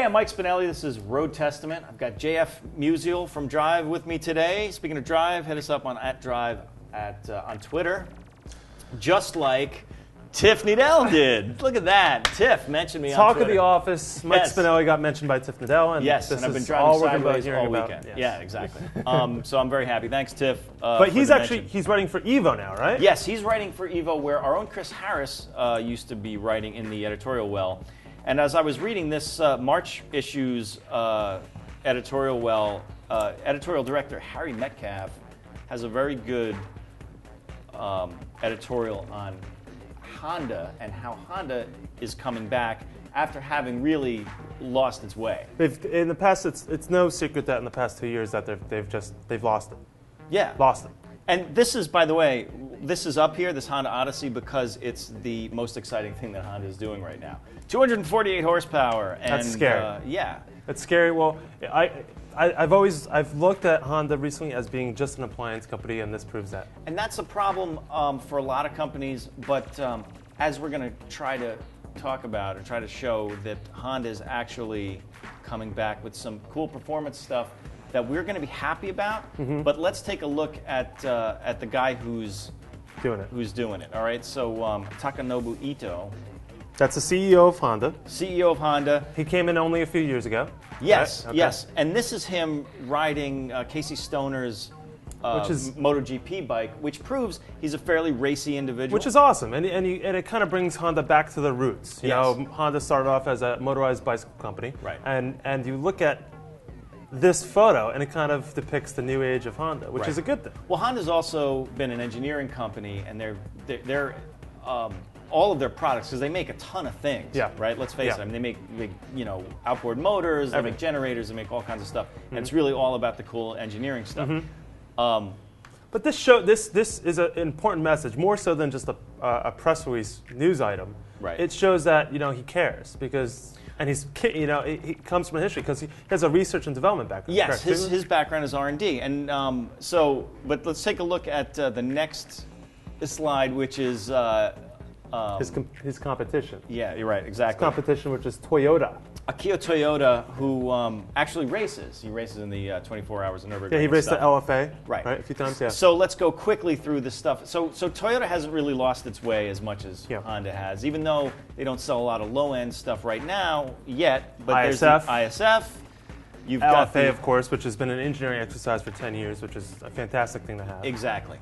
Hey, I'm Mike Spinelli. This is Road Testament. I've got JF Musial from Drive with me today. Speaking of Drive, hit us up on @Drive on Twitter. Just like Tiff Needell did. Look at that. Tiff mentioned me on Talk Twitter. of the office. Mike Spinelli got mentioned by Tiff Needell. And yes, this and I've been is driving all sideways all about. weekend. Yes. Yeah, exactly. So I'm very happy. Thanks, Tiff. But he's writing for Evo now, right? Yes, he's writing for Evo, where our own Chris Harris used to be writing in the editorial well. And as I was reading this March issue's editorial well, editorial director Harry Metcalf has a very good editorial on Honda and how Honda is coming back after having really lost its way. In the past, it's no secret that in the past 2 years that they've lost it. Yeah, lost it. And this is, by the way, this is up here, this Honda Odyssey, because it's the most exciting thing that Honda is doing right now. 248 horsepower. And, that's scary. Yeah. That's scary. Well, I've looked at Honda recently as being just an appliance company, and this proves that. And that's a problem for a lot of companies, but as we're going to try to talk about or try to show that Honda is actually coming back with some cool performance stuff that we're going to be happy about. Mm-hmm. But let's take a look at the guy who's doing it. All right. So Takanobu Ito. That's the CEO of Honda. CEO of Honda. He came in only a few years ago. Yes. Right? Okay. Yes. And this is him riding Casey Stoner's MotoGP bike, which proves he's a fairly racy individual. Which is awesome, and it kind of brings Honda back to the roots. You know, Honda started off as a motorized bicycle company, right? And you look at this photo, and it kind of depicts the new age of Honda, which is a good thing. Well, Honda's also been an engineering company, and they're all of their products, because they make a ton of things. Yeah. Right. Let's face it. I mean, they make outboard motors, they make generators, they make all kinds of stuff, and it's really all about the cool engineering stuff. But this is an important message, more so than just a press release news item. Right. It shows that he cares and he comes from a history because he has a research and development background. Yes, his background is R&D, and but let's take a look at the next slide, which is his competition. Yeah, you're right, exactly. His competition, which is Toyota. Akio Toyota, who actually races. He races in the 24 Hours of Nürburgring. Yeah, he raced the LFA right a few times. Yeah. So let's go quickly through this stuff. So Toyota hasn't really lost its way as much as Honda has, even though they don't sell a lot of low-end stuff right now yet. But ISF. There's the ISF. You've LFA, got of course, which has been an engineering exercise for 10 years, which is a fantastic thing to have. Exactly.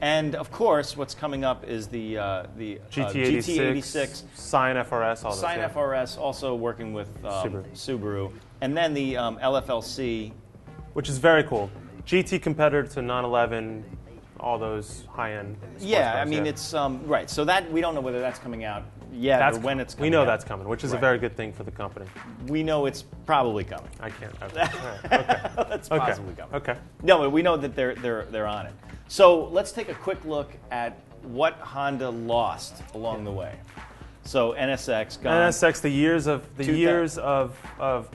And of course, what's coming up is the GT86, Scion FRS, all those. Scion FRS, also working with Subaru, and then the LFLC, which is very cool. GT competitor to 911, all those high-end. Yeah, I mean it's right. So that we don't know whether that's coming out yet or when it's coming. We know out. That's coming, which is a very good thing for the company. We know it's probably coming. I can't. Okay. That's possibly coming. Okay. No, but we know that they're on it. So let's take a quick look at what Honda lost along the way. So NSX gone. NSX, the years of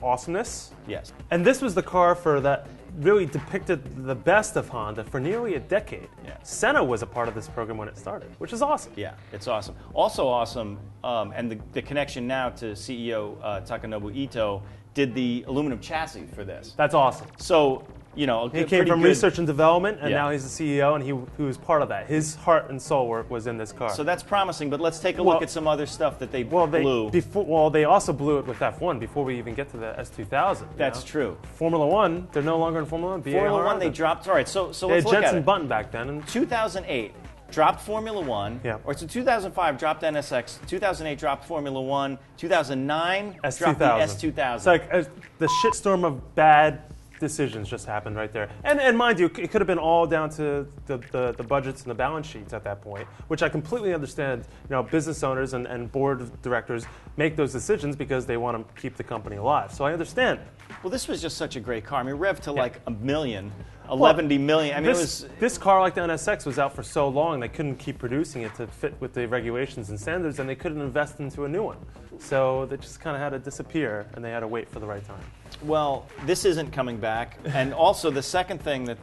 awesomeness. Yes. And this was the car that really depicted the best of Honda for nearly a decade. Yeah. Senna was a part of this program when it started, which is awesome. Yeah, it's awesome. Also awesome, and the connection now to CEO Takanobu Ito did the aluminum chassis for this. That's awesome. So, he came from research and development, and now he's the CEO, and he was part of that. His heart and soul work was in this car. So that's promising, but let's take a look at some other stuff that they blew. They also blew it with F1 before we even get to the S2000. That's true. Formula One, they're no longer in Formula One. Formula One, they dropped. All right, so let's look at it. They had Jensen Button back then. And 2008, dropped Formula One. Yeah. Or so 2005, dropped NSX. 2008, dropped Formula One. 2009, S2000. dropped the S2000. It's like the shitstorm of bad decisions just happened right there. And mind you, it could have been all down to the budgets and the balance sheets at that point, which I completely understand. Business owners and board of directors make those decisions because they want to keep the company alive. So I understand. Well, this was just such a great car. I mean, revved to like a million. 11 million. I mean, this car, like the NSX, was out for so long they couldn't keep producing it to fit with the regulations and standards, and they couldn't invest into a new one. So they just kind of had to disappear, and they had to wait for the right time. Well, this isn't coming back, and also the second thing that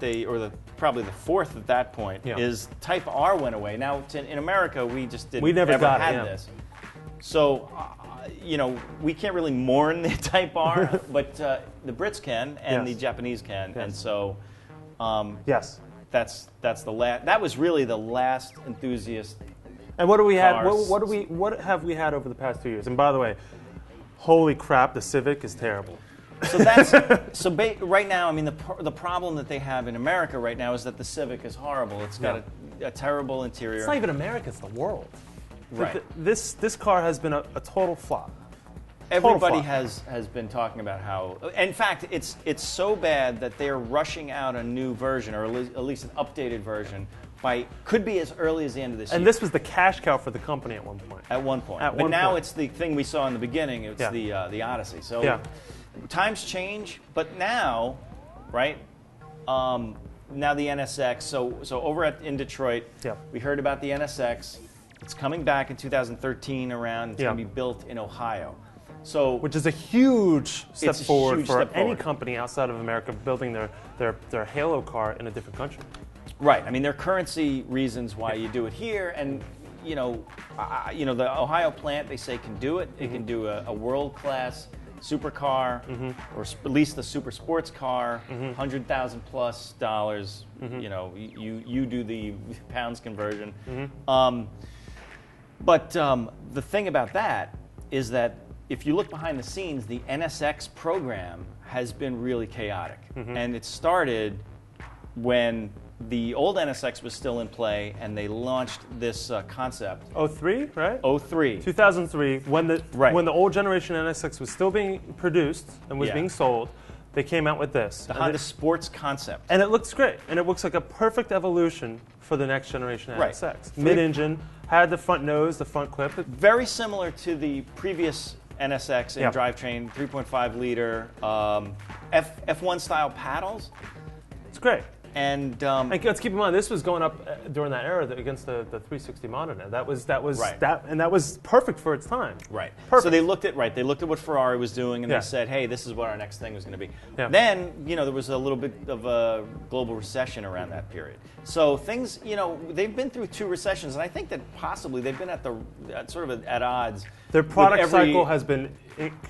probably the fourth at that point is Type R went away. Now, in America, we just didn't never ever got had this. So we can't really mourn the Type R, but the Brits can, and Yes. the Japanese can, Yes. and so Yes. that's the last. That was really the last enthusiast. And what do we have? Cars. What have we had over the past 2 years? And by the way, holy crap, the Civic is terrible. So that's right now. I mean, the problem that they have in America right now is that the Civic is horrible. It's got a terrible interior. It's not even America; it's the world. Right. This car has been a total flop. Everybody has been talking about how. In fact, it's so bad that they're rushing out a new version, or at least an updated version, could be as early as the end of this year. And this was the cash cow for the company at one point. At one point. At But one now point. it's the thing we saw in the beginning. It's Yeah. the Odyssey. So Yeah. times change, but now, right? Now the NSX. So over in Detroit, Yeah. we heard about the NSX. It's coming back in 2013 around. It's Yeah. going to be built in Ohio. So Which is a huge step It's a forward huge for step any forward. company outside of America building their Halo car in a different country. right. I mean, there are currency reasons why you do it here, and the Ohio plant they say can do it. It can do a world-class supercar, or at least the super sports car, $100,000+ You do the pounds conversion. But the thing about that is that if you look behind the scenes, the NSX program has been really chaotic, and it started when the old NSX was still in play, and they launched this concept. 03, right? 03. 2003, when the Right. when the old generation NSX was still being produced and was Yeah. being sold, they came out with this. The And Honda it- Sports concept. And it looks great. And it looks like a perfect evolution for the next generation Right. NSX. Mid-engine, had the front nose, the front clip. Very similar to the previous NSX in Yeah. drivetrain, 3.5 liter, F1 style paddles. It's great. And And let's keep in mind, this was going up during that era against the 360 monitor. That was Right. that was perfect for its time. right. Perfect. So they looked at what Ferrari was doing, and Yeah. they said, hey, this is what our next thing was going to be. Yeah. Then, there was a little bit of a global recession around that period. So things, they've been through 2 recessions, and I think that possibly they've been at odds. Their product with every- cycle has been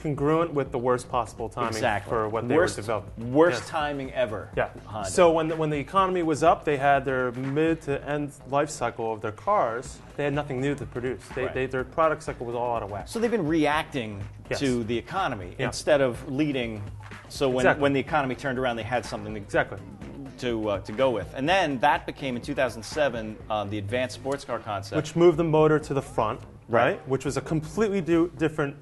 congruent with the worst possible timing Exactly. for what they worst, were developing. Worst Yes. timing ever. Yeah. Honda. So when the economy was up, they had their mid to end life cycle of their cars. They had nothing new to produce. Right. Their product cycle was all out of whack. So they've been reacting Yes. to the economy Yeah. instead of leading. So Exactly. when the economy turned around, they had something Exactly. to go with. And then that became in 2007 the advanced sports car concept. Which moved the motor to the front, Right. right? Which was a completely different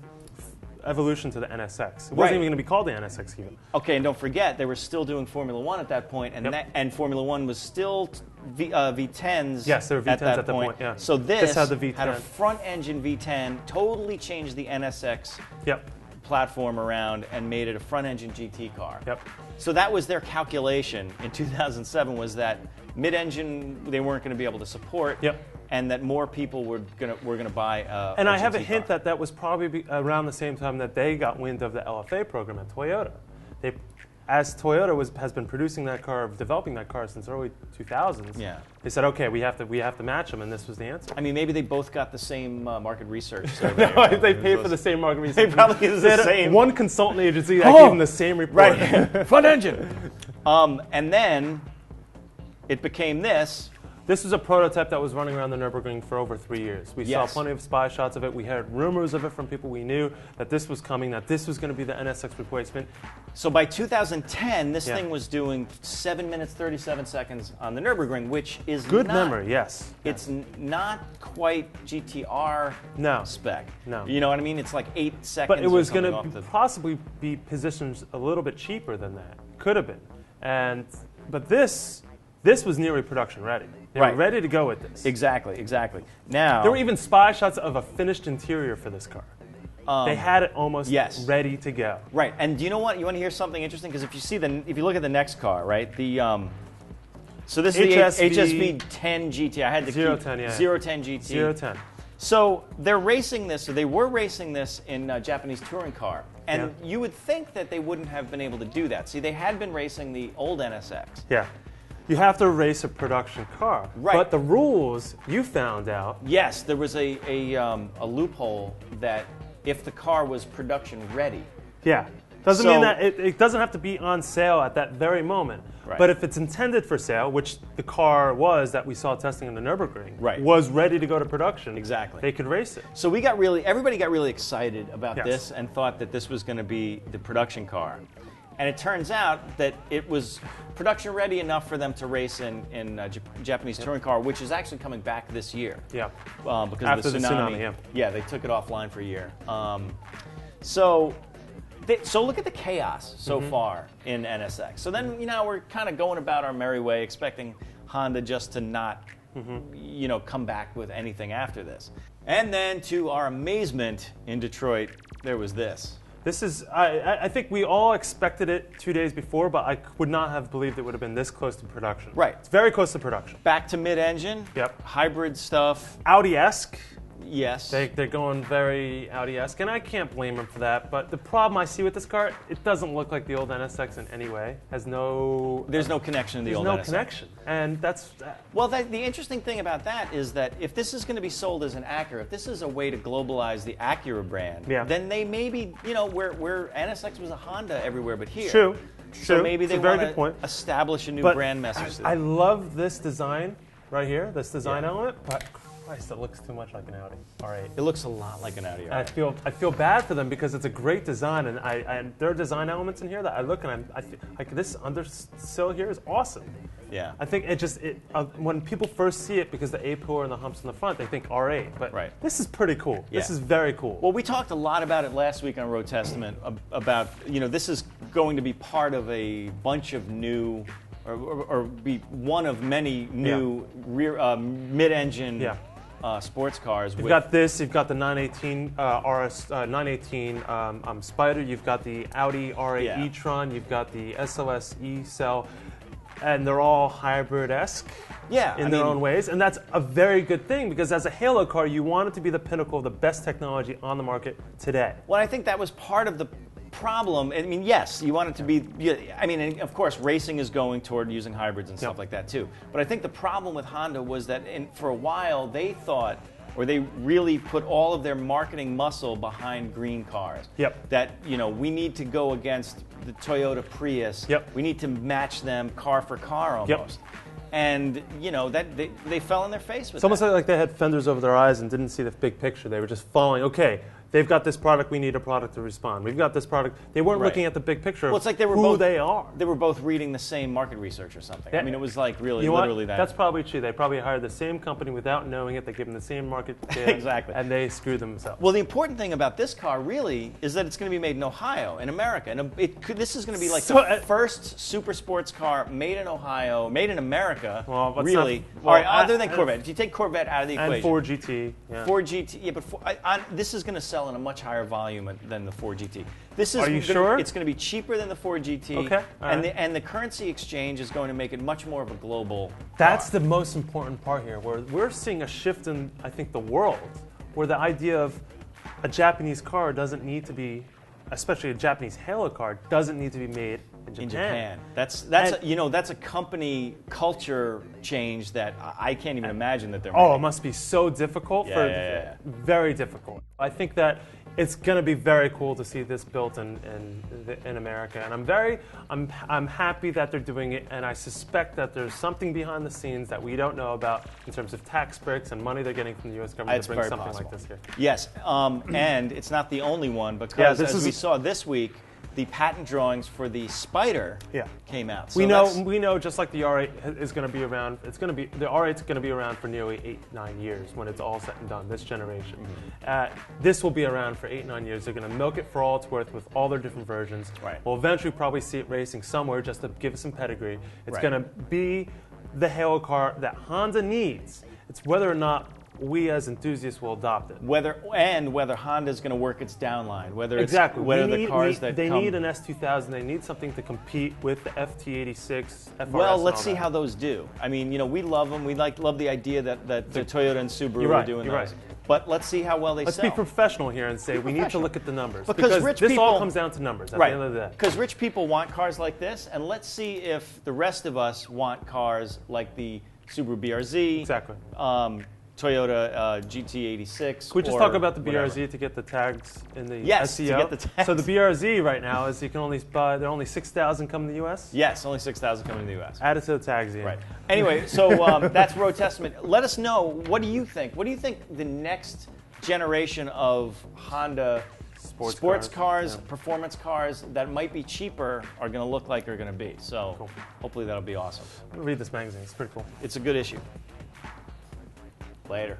evolution to the NSX. It wasn't Right. even going to be called the NSX even. Okay, and don't forget they were still doing Formula One at that point, and Yep. and Formula One was still V10s. Yes, there were at V10s that at that point, yeah. So this had the V10. had a front engine V10, totally changed the NSX Yep. platform around and made it a front engine GT car. Yep. So that was their calculation in 2007, was that mid-engine they weren't going to be able to support, Yep. and that more people were going to buy And I I have a hint that was probably around the same time that they got wind of the LFA program at Toyota. As Toyota has been producing that car, developing that car since early 2000s. Yeah. They said, okay, we have to match them, and this was the answer. I mean, maybe they both got the same market research survey. They paid for the same market research. They probably use the had same. one consultant agency that gave them the same report. Right, front engine. And then it became this. This was a prototype that was running around the Nürburgring for over 3 years. We Yes. saw plenty of spy shots of it. We heard rumors of it from people we knew that this was coming, that this was going to be the NSX replacement. So by 2010, this Yeah. thing was doing 7 minutes 37 seconds on the Nürburgring, which is Good not, memory, yes. It's not quite GTR No. spec. No. You know what I mean? It's like 8 seconds. But it was going going to possibly be positioned a little bit cheaper than that. Could have been. But this was nearly production ready. They Right. were ready to go with this. Exactly. Now There were even spy shots of a finished interior for this car. They had it almost yes. ready to go. Right, and do you know what? You want to hear something interesting? Because if you look at the next car, right? So this is the HSV 10 GT. I had the 010, yeah. 010 GT. 010. So they're racing this, or they were racing this in a Japanese touring car, and you would think that they wouldn't have been able to do that. See, they had been racing the old NSX. Yeah. You have to race a production car. Right. But the rules, you found out. Yes, there was a loophole that if the car was production ready. Yeah. Doesn't mean that it doesn't have to be on sale at that very moment. Right. But if it's intended for sale, which the car was that we saw testing in the Nürburgring, right. was ready to go to production, exactly, they could race it. So everybody got really excited about this and thought that this was going to be the production car. And it turns out that it was production ready enough for them to race in Japanese touring car, which is actually coming back this year. Yeah. Because after of the tsunami. Yeah, they took it offline for a year. So look at the chaos so far in NSX. So then, we're kind of going about our merry way, expecting Honda just to not, come back with anything after this. And then, to our amazement in Detroit, there was this. This is, I think we all expected it 2 days before, but I would not have believed it would have been this close to production. Right. It's very close to production. Back to mid-engine. Yep. Hybrid stuff. Audi-esque. Yes. They're going very Audi-esque, and I can't blame them for that. But the problem I see with this car, it doesn't look like the old NSX in any way. There's no connection to the old NSX. There's no connection, and that's... Well, the interesting thing about that is that if this is going to be sold as an Acura, if this is a way to globalize the Acura brand, then they maybe, where NSX was a Honda everywhere but here. True. So maybe they want to establish a new brand message. I love this design right here, this design element, but... Christ, it looks too much like an Audi R8. It looks a lot like an Audi R8. I feel bad for them because it's a great design, and there are design elements in here that I look and I feel like this undersill here is awesome. Yeah. I think when people first see it, because the A-pillar and the humps in the front, they think R8, but this is pretty cool. Yeah. This is very cool. Well, we talked a lot about it last week on Road Testament about this is going to be part of a bunch of new. Or be one of many new rear mid-engine sports cars. You've got this. You've got the 918 RS 918 Spider. You've got the Audi R8 e-tron. You've got the SOS e-cell, and they're all hybrid-esque. In their own ways, and that's a very good thing because as a halo car, you want it to be the pinnacle of the best technology on the market today. Well, I think that was part of the problem. I mean, yes, you want it to be. I mean, and of course, racing is going toward using hybrids and stuff like that too. But I think the problem with Honda was that for a while they thought, or they really put all of their marketing muscle behind green cars. That we need to go against the Toyota Prius. We need to match them car for car almost. And that they fell in their face with It's almost like they had fenders over their eyes and didn't see the big picture. They were just following, okay, they've got this product, we need a product to respond. We've got this product. They weren't looking at the big picture of it's like they were who they are. They were both reading the same market research or something. I mean, it was like literally that. That's probably true. They probably hired the same company without knowing it. They gave them the same market data. Exactly. And they screwed themselves. Well, the important thing about this car really is that it's going to be made in Ohio, in America. And this is going to be like the first super sports car made in Ohio, made in America, really. All right, other than Corvette. If you take Corvette out of the equation. And Ford GT. Ford GT, but this is going to sell in a much higher volume than the Ford GT. Are you sure? It's going to be cheaper than the Ford GT. Okay. And the currency exchange is going to make it much more of a global That's the most important part here, where we're seeing a shift in, I think, the world, where the idea of a Japanese car doesn't need to be, especially a Japanese halo car, doesn't need to be made in Japan. That's a company culture change that I can't even imagine that they're making. Oh, it must be so difficult. Very difficult. I think that it's going to be very cool to see this built in America, and I'm happy that they're doing it, and I suspect that there's something behind the scenes that we don't know about in terms of tax breaks and money they're getting from the U.S. government to bring something like this here. Yes, and it's not the only one, because as we saw this week, the patent drawings for the Spider came out. So we know just like the R8 is going to be around. The R8 is going to be around for nearly 8-9 years when it's all said and done. This generation, this will be around for 8-9 years. They're going to milk it for all it's worth with all their different versions. We'll eventually probably see it racing somewhere just to give it some pedigree. It's going to be the halo car that Honda needs. It's whether or not we as enthusiasts will adopt it. Whether Honda is going to work its downline, whether the cars they need an S2000, they need something to compete with the FT86, FRS. Well, let's see how those do. I mean, we love them. We love the idea that the Toyota and Subaru are doing those. Right. But let's see how well they sell. Let's be professional here and say we need to look at the numbers, because this all comes down to numbers at the end of the day. Because rich people want cars like this, and let's see if the rest of us want cars like the Subaru BRZ. Exactly. Toyota GT86. Can we just talk about the BRZ to get the tags in the Yes, SEO? to get the tags. So the BRZ right now is you can only buy, there are only 6,000 come in the U.S.? Yes, only 6,000 coming to the U.S. Add it to the tags, Ian. Right. Anyway, so that's Road Testament. Let us know, what do you think? What do you think the next generation of Honda sports cars, performance cars that might be cheaper are going to look like are going to be? So Cool. Hopefully that'll be awesome. I'm gonna read this magazine. It's pretty cool. It's a good issue. Later.